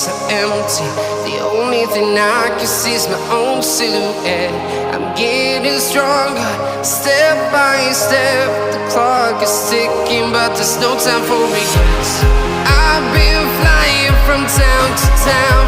so empty. The only thing I can see is my own silhouette. I'm getting stronger, step by step. The clock is ticking, but there's no time for regrets. I've been flying from town to town,